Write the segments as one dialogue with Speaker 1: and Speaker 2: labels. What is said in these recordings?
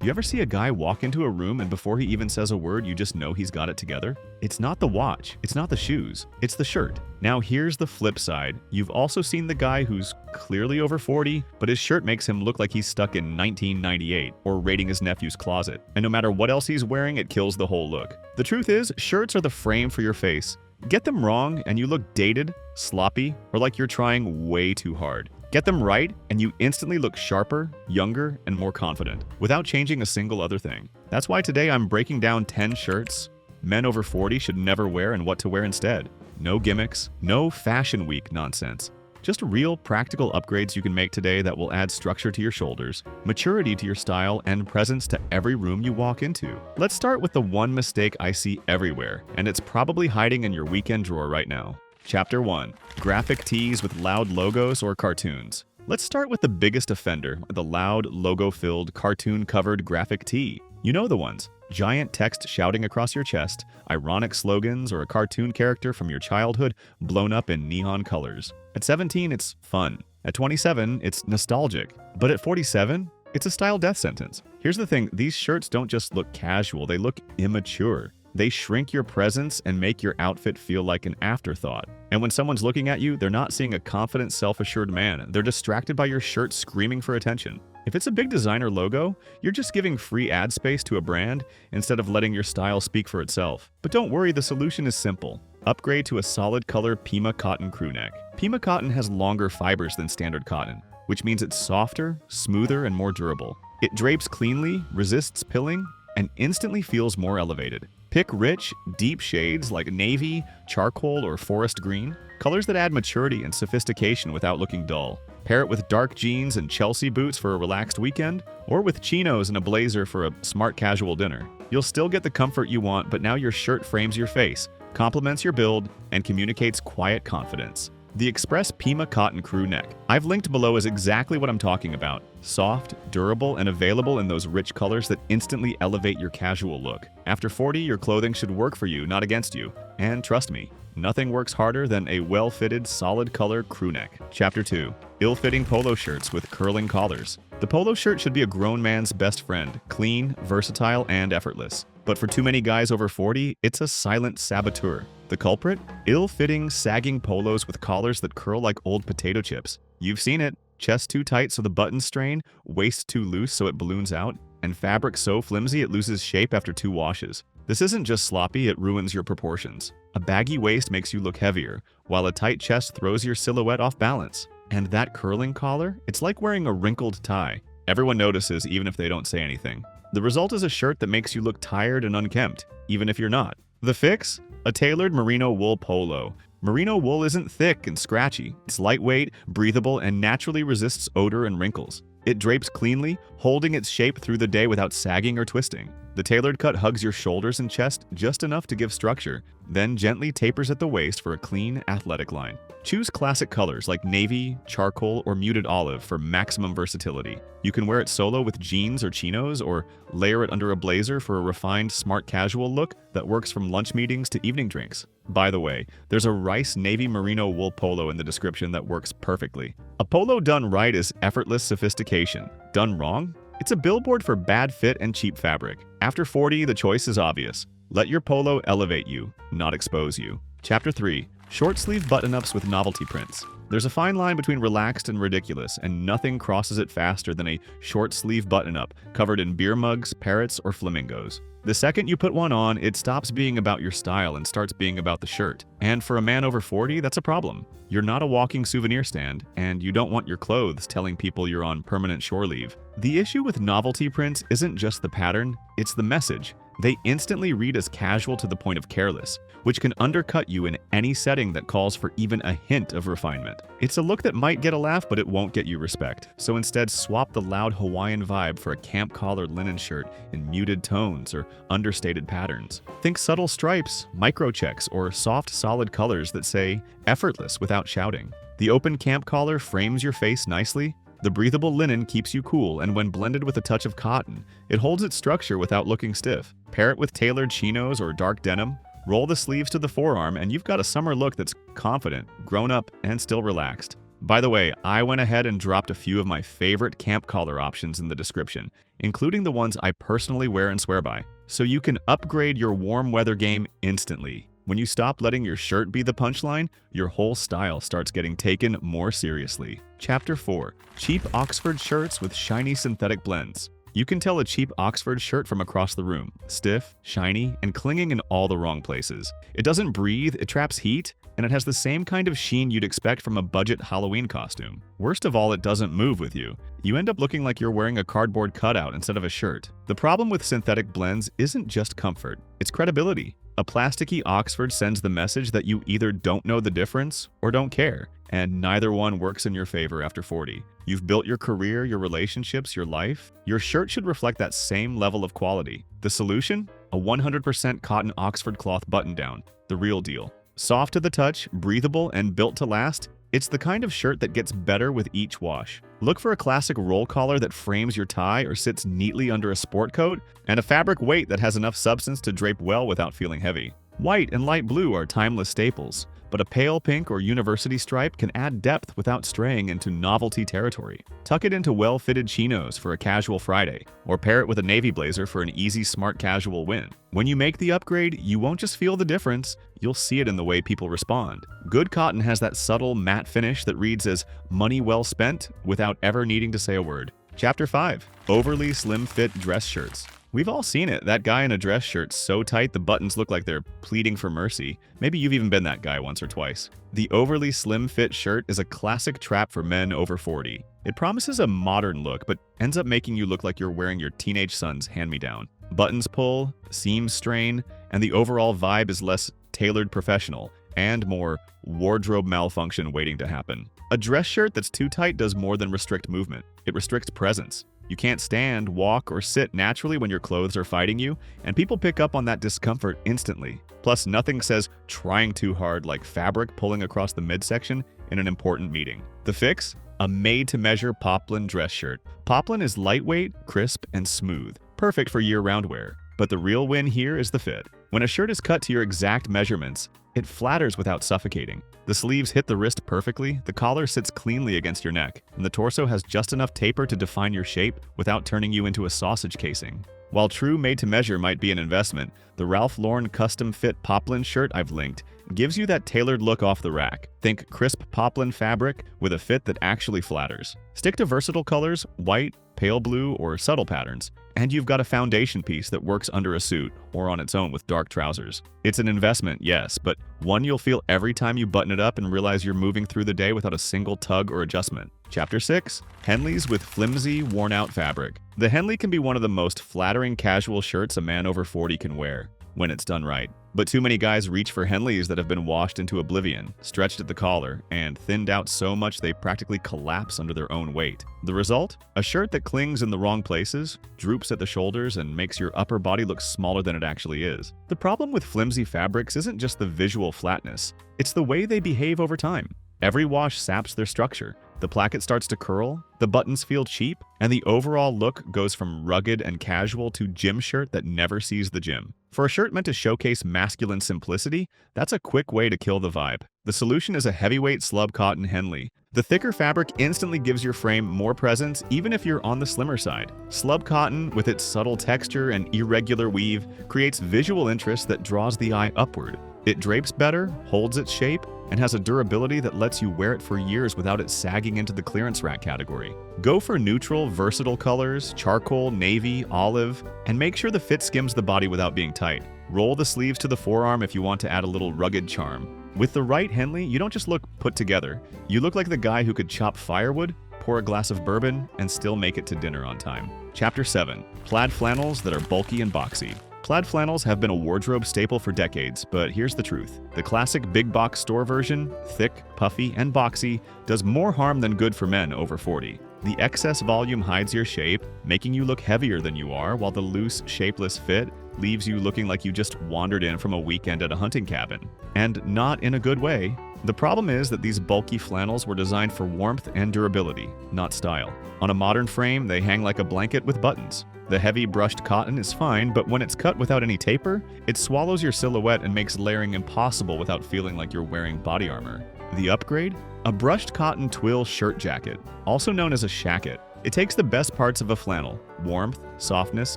Speaker 1: You ever see a guy walk into a room and before he even says a word, you just know he's got it together? It's not the watch, it's not the shoes, it's the shirt. Now here's the flip side. You've also seen the guy who's clearly over 40, but his shirt makes him look like he's stuck in 1998 or raiding his nephew's closet. And no matter what else he's wearing, it kills the whole look. The truth is, shirts are the frame for your face. Get them wrong and you look dated, sloppy, or like you're trying way too hard. Get them right, and you instantly look sharper, younger, and more confident, without changing a single other thing. That's why today I'm breaking down 10 shirts men over 40 should never wear and what to wear instead. No gimmicks, no fashion week nonsense. Just real, practical upgrades you can make today that will add structure to your shoulders, maturity to your style, and presence to every room you walk into. Let's start with the one mistake I see everywhere, and it's probably hiding in your weekend drawer right now. Chapter 1. Graphic tees with loud logos or cartoons. Let's start with the biggest offender, the loud, logo-filled, cartoon-covered graphic tee. You know the ones. Giant text shouting across your chest, ironic slogans, or a cartoon character from your childhood blown up in neon colors. At 17, it's fun. At 27, it's nostalgic. But at 47, it's a style death sentence. Here's the thing, these shirts don't just look casual, they look immature. They shrink your presence and make your outfit feel like an afterthought. And when someone's looking at you, they're not seeing a confident, self-assured man. They're distracted by your shirt screaming for attention. If it's a big designer logo, you're just giving free ad space to a brand instead of letting your style speak for itself. But don't worry, the solution is simple. Upgrade to a solid color Pima cotton crewneck. Pima cotton has longer fibers than standard cotton, which means it's softer, smoother, and more durable. It drapes cleanly, resists pilling, and instantly feels more elevated. Pick rich, deep shades like navy, charcoal, or forest green, colors that add maturity and sophistication without looking dull. Pair it with dark jeans and Chelsea boots for a relaxed weekend, or with chinos and a blazer for a smart casual dinner. You'll still get the comfort you want, but now your shirt frames your face, complements your build, and communicates quiet confidence. The Express Pima Cotton Crew Neck. I've linked below is exactly what I'm talking about. Soft, durable, and available in those rich colors that instantly elevate your casual look. After 40, your clothing should work for you, not against you. And trust me, nothing works harder than a well-fitted, solid color crew neck. Chapter 2. Ill-fitting polo shirts with curling collars. The polo shirt should be a grown man's best friend, clean, versatile, and effortless. But for too many guys over 40, it's a silent saboteur. The culprit? Ill-fitting, sagging polos with collars that curl like old potato chips. You've seen it. Chest too tight so the buttons strain, waist too loose so it balloons out, and fabric so flimsy it loses shape after 2 washes. This isn't just sloppy, it ruins your proportions. A baggy waist makes you look heavier, while a tight chest throws your silhouette off balance. And that curling collar? It's like wearing a wrinkled tie. Everyone notices even if they don't say anything. The result is a shirt that makes you look tired and unkempt, even if you're not. The fix? A tailored merino wool polo. Merino wool isn't thick and scratchy. It's lightweight, breathable, and naturally resists odor and wrinkles. It drapes cleanly, holding its shape through the day without sagging or twisting. The tailored cut hugs your shoulders and chest just enough to give structure, then gently tapers at the waist for a clean, athletic line. Choose classic colors like navy, charcoal, or muted olive for maximum versatility. You can wear it solo with jeans or chinos, or layer it under a blazer for a refined, smart casual look that works from lunch meetings to evening drinks. By the way, there's a rice navy merino wool polo in the description that works perfectly. A polo done right is effortless sophistication. Done wrong? It's a billboard for bad fit and cheap fabric. After 40, the choice is obvious. Let your polo elevate you, not expose you. Chapter 3. Short sleeve button-ups with novelty prints. There's a fine line between relaxed and ridiculous, and nothing crosses it faster than a short sleeve button-up covered in beer mugs, parrots, or flamingos. The second you put one on, it stops being about your style and starts being about the shirt. And for a man over 40, that's a problem. You're not a walking souvenir stand, and you don't want your clothes telling people you're on permanent shore leave. The issue with novelty prints isn't just the pattern, it's the message. They instantly read as casual to the point of careless, which can undercut you in any setting that calls for even a hint of refinement. It's a look that might get a laugh, but it won't get you respect. So instead, swap the loud Hawaiian vibe for a camp collar linen shirt in muted tones or understated patterns. Think subtle stripes, micro checks, or soft, solid colors that say effortless without shouting. The open camp collar frames your face nicely. The breathable linen keeps you cool, and when blended with a touch of cotton, it holds its structure without looking stiff. Pair it with tailored chinos or dark denim, roll the sleeves to the forearm, and you've got a summer look that's confident, grown up, and still relaxed. By the way, I went ahead and dropped a few of my favorite camp collar options in the description, including the ones I personally wear and swear by, so you can upgrade your warm weather game instantly. When you stop letting your shirt be the punchline, your whole style starts getting taken more seriously. Chapter 4. Cheap Oxford Shirts with Shiny Synthetic Blends. You can tell a cheap Oxford shirt from across the room. Stiff, shiny, and clinging in all the wrong places. It doesn't breathe, it traps heat, and it has the same kind of sheen you'd expect from a budget Halloween costume. Worst of all, it doesn't move with you. You end up looking like you're wearing a cardboard cutout instead of a shirt. The problem with synthetic blends isn't just comfort, it's credibility. A plasticky Oxford sends the message that you either don't know the difference or don't care, and neither one works in your favor after 40. You've built your career, your relationships, your life. Your shirt should reflect that same level of quality. The solution? A 100% cotton Oxford cloth button-down. The real deal. Soft to the touch, breathable, and built to last, it's the kind of shirt that gets better with each wash. Look for a classic roll collar that frames your tie or sits neatly under a sport coat, and a fabric weight that has enough substance to drape well without feeling heavy. White and light blue are timeless staples, but a pale pink or university stripe can add depth without straying into novelty territory. Tuck it into well-fitted chinos for a casual Friday, or pair it with a navy blazer for an easy, smart casual win. When you make the upgrade, you won't just feel the difference, you'll see it in the way people respond. Good cotton has that subtle matte finish that reads as money well spent without ever needing to say a word. Chapter 5. Overly slim fit dress shirts. We've all seen it, that guy in a dress shirt so tight the buttons look like they're pleading for mercy. Maybe you've even been that guy once or twice. The overly slim fit shirt is a classic trap for men over 40. It promises a modern look, but ends up making you look like you're wearing your teenage son's hand-me-down. Buttons pull, seams strain, and the overall vibe is less tailored professional and more wardrobe malfunction waiting to happen. A dress shirt that's too tight does more than restrict movement. It restricts presence. You can't stand, walk, or sit naturally when your clothes are fighting you, and people pick up on that discomfort instantly. Plus, nothing says trying too hard like fabric pulling across the midsection in an important meeting. The fix? A made-to-measure Poplin dress shirt. Poplin is lightweight, crisp, and smooth, perfect for year-round wear. But the real win here is the fit. When a shirt is cut to your exact measurements, it flatters without suffocating. The sleeves hit the wrist perfectly, the collar sits cleanly against your neck, and the torso has just enough taper to define your shape without turning you into a sausage casing. While true made-to-measure might be an investment, the Ralph Lauren custom-fit Poplin shirt I've linked gives you that tailored look off the rack. Think crisp Poplin fabric with a fit that actually flatters. Stick to versatile colors, white, pale blue, or subtle patterns, and you've got a foundation piece that works under a suit or on its own with dark trousers. It's an investment, yes, but one you'll feel every time you button it up and realize you're moving through the day without a single tug or adjustment. Chapter 6. Henleys with flimsy, worn-out fabric. The Henley can be one of the most flattering casual shirts a man over 40 can wear, when it's done right. But too many guys reach for Henleys that have been washed into oblivion, stretched at the collar, and thinned out so much they practically collapse under their own weight. The result? A shirt that clings in the wrong places, droops at the shoulders, and makes your upper body look smaller than it actually is. The problem with flimsy fabrics isn't just the visual flatness, it's the way they behave over time. Every wash saps their structure. The placket starts to curl, the buttons feel cheap, and the overall look goes from rugged and casual to gym shirt that never sees the gym. For a shirt meant to showcase masculine simplicity, that's a quick way to kill the vibe. The solution is a heavyweight Slub cotton Henley. The thicker fabric instantly gives your frame more presence even if you're on the slimmer side. Slub cotton, with its subtle texture and irregular weave, creates visual interest that draws the eye upward. It drapes better, holds its shape, and has a durability that lets you wear it for years without it sagging into the clearance rack category. Go for neutral, versatile colors, charcoal, navy, olive, and make sure the fit skims the body without being tight. Roll the sleeves to the forearm if you want to add a little rugged charm. With the right Henley, you don't just look put together. You look like the guy who could chop firewood, pour a glass of bourbon, and still make it to dinner on time. Chapter 7. Plaid flannels that are bulky and boxy. Plaid flannels have been a wardrobe staple for decades, but here's the truth. The classic big box store version, thick, puffy, and boxy, does more harm than good for men over 40. The excess volume hides your shape, making you look heavier than you are, while the loose, shapeless fit leaves you looking like you just wandered in from a weekend at a hunting cabin. And not in a good way. The problem is that these bulky flannels were designed for warmth and durability, not style. On a modern frame, they hang like a blanket with buttons. The heavy brushed cotton is fine, but when it's cut without any taper, it swallows your silhouette and makes layering impossible without feeling like you're wearing body armor. The upgrade? A brushed cotton twill shirt jacket, also known as a shacket. It takes the best parts of a flannel, warmth, softness,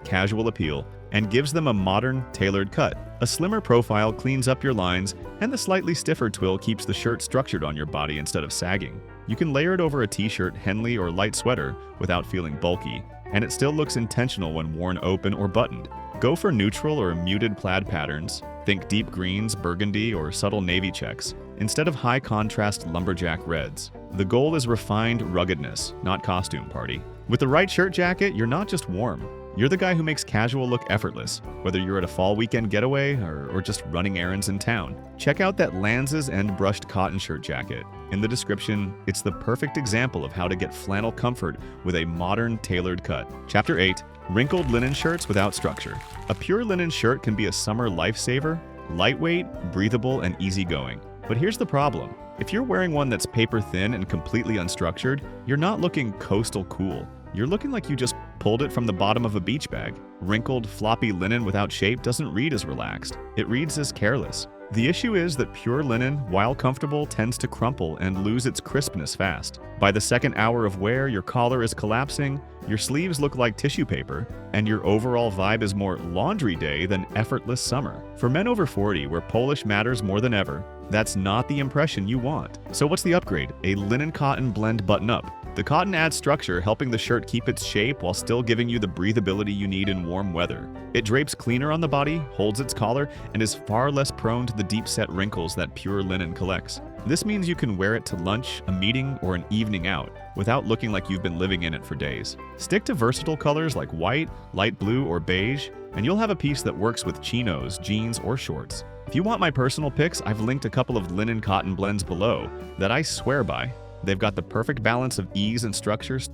Speaker 1: casual appeal, and gives them a modern, tailored cut. A slimmer profile cleans up your lines, and the slightly stiffer twill keeps the shirt structured on your body instead of sagging. You can layer it over a t-shirt, Henley, or light sweater without feeling bulky, and it still looks intentional when worn open or buttoned. Go for neutral or muted plaid patterns. Think deep greens, burgundy, or subtle navy checks, instead of high-contrast lumberjack reds. The goal is refined ruggedness, not costume party. With the right shirt jacket, you're not just warm. You're the guy who makes casual look effortless, whether you're at a fall weekend getaway or just running errands in town. Check out that Lanza's End brushed cotton shirt jacket. In the description, it's the perfect example of how to get flannel comfort with a modern, tailored cut. Chapter 8. Wrinkled linen shirts without structure. A pure linen shirt can be a summer lifesaver, lightweight, breathable, and easygoing. But here's the problem. If you're wearing one that's paper thin and completely unstructured, you're not looking coastal cool. You're looking like you just pulled it from the bottom of a beach bag. Wrinkled, floppy linen without shape doesn't read as relaxed. It reads as careless. The issue is that pure linen, while comfortable, tends to crumple and lose its crispness fast. By the second hour of wear, your collar is collapsing, your sleeves look like tissue paper, and your overall vibe is more laundry day than effortless summer. For men over 40, where polish matters more than ever, that's not the impression you want. So what's the upgrade? A linen cotton blend button-up. The cotton adds structure, helping the shirt keep its shape while still giving you the breathability you need in warm weather. It drapes cleaner on the body, holds its collar, and is far less prone to the deep-set wrinkles that pure linen collects. This means you can wear it to lunch, a meeting, or an evening out without looking like you've been living in it for days. Stick to versatile colors like white, light blue, or beige, and you'll have a piece that works with chinos, jeans, or shorts. If you want my personal picks, I've linked a couple of linen cotton blends below that I swear by. They've got the perfect balance of ease and structures,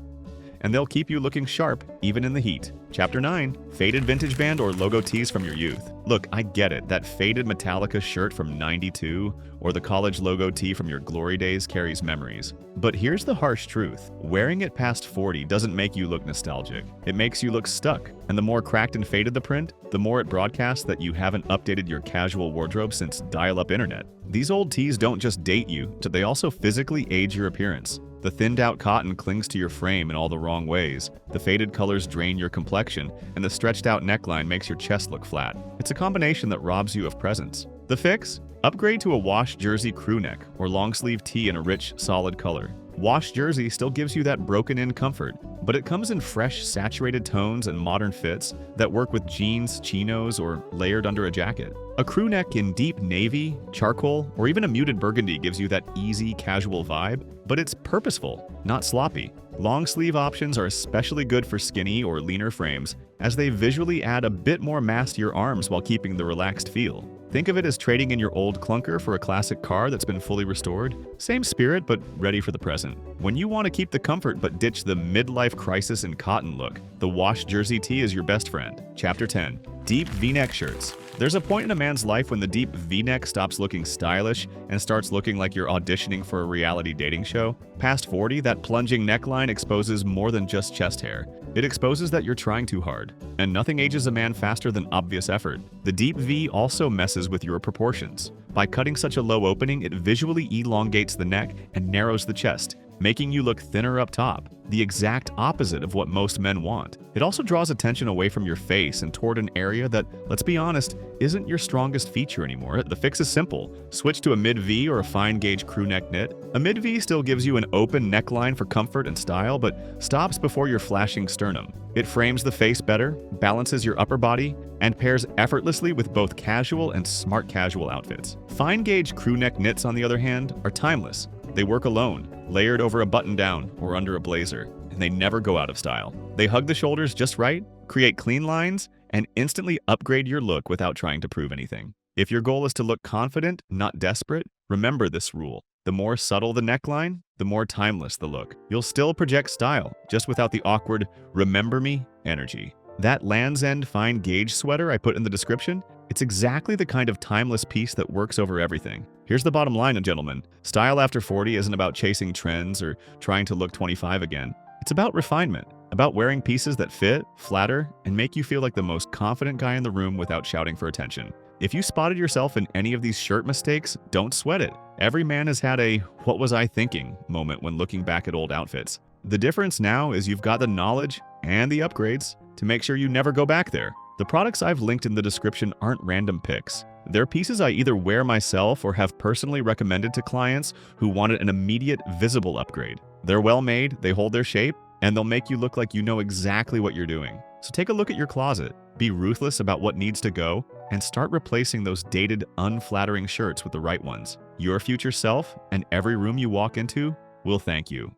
Speaker 1: and they'll keep you looking sharp, even in the heat. Chapter 9. Faded vintage band or logo tees from your youth. Look, I get it. That faded Metallica shirt from '92 or the college logo tee from your glory days carries memories. But here's the harsh truth. Wearing it past 40 doesn't make you look nostalgic. It makes you look stuck. And the more cracked and faded the print, the more it broadcasts that you haven't updated your casual wardrobe since dial-up internet. These old tees don't just date you, they also physically age your appearance. The thinned-out cotton clings to your frame in all the wrong ways. The faded colors drain your complexion, and the stretched-out neckline makes your chest look flat. It's a combination that robs you of presence. The fix? Upgrade to a wash jersey crew neck or long-sleeve tee in a rich, solid color. Wash jersey still gives you that broken-in comfort, but it comes in fresh, saturated tones and modern fits that work with jeans, chinos, or layered under a jacket. A crew neck in deep navy, charcoal, or even a muted burgundy gives you that easy, casual vibe, but it's purposeful, not sloppy. Long sleeve options are especially good for skinny or leaner frames, as they visually add a bit more mass to your arms while keeping the relaxed feel. Think of it as trading in your old clunker for a classic car that's been fully restored. Same spirit, but ready for the present. When you want to keep the comfort but ditch the midlife crisis and cotton look, the wash jersey tee is your best friend. Chapter 10. Deep V-neck shirts. There's a point in a man's life when the deep V-neck stops looking stylish and starts looking like you're auditioning for a reality dating show. Past 40, that plunging neckline exposes more than just chest hair. It exposes that you're trying too hard, and nothing ages a man faster than obvious effort. The deep V also messes with your proportions. By cutting such a low opening, it visually elongates the neck and narrows the chest, making you look thinner up top, the exact opposite of what most men want. It also draws attention away from your face and toward an area that, let's be honest, isn't your strongest feature anymore. The fix is simple. Switch to a mid-V or a fine-gauge crew neck knit. A mid-V still gives you an open neckline for comfort and style, but stops before your flashing sternum. It frames the face better, balances your upper body, and pairs effortlessly with both casual and smart casual outfits. Fine-gauge crew neck knits, on the other hand, are timeless. They work alone, layered over a button-down or under a blazer, and they never go out of style. They hug the shoulders just right, create clean lines, and instantly upgrade your look without trying to prove anything. If your goal is to look confident, not desperate, remember this rule. The more subtle the neckline, the more timeless the look. You'll still project style, just without the awkward "remember me" energy. That Land's End fine gauge sweater I put in the description, it's exactly the kind of timeless piece that works over everything. Here's the bottom line, gentlemen. Style after 40 isn't about chasing trends or trying to look 25 again. It's about refinement, about wearing pieces that fit, flatter, and make you feel like the most confident guy in the room without shouting for attention. If you spotted yourself in any of these shirt mistakes, don't sweat it. Every man has had a "what was I thinking" moment when looking back at old outfits. The difference now is you've got the knowledge and the upgrades to make sure you never go back there. The products I've linked in the description aren't random picks. They're pieces I either wear myself or have personally recommended to clients who wanted an immediate, visible upgrade. They're well made, they hold their shape, and they'll make you look like you know exactly what you're doing. So take a look at your closet, be ruthless about what needs to go, and start replacing those dated, unflattering shirts with the right ones. Your future self and every room you walk into will thank you.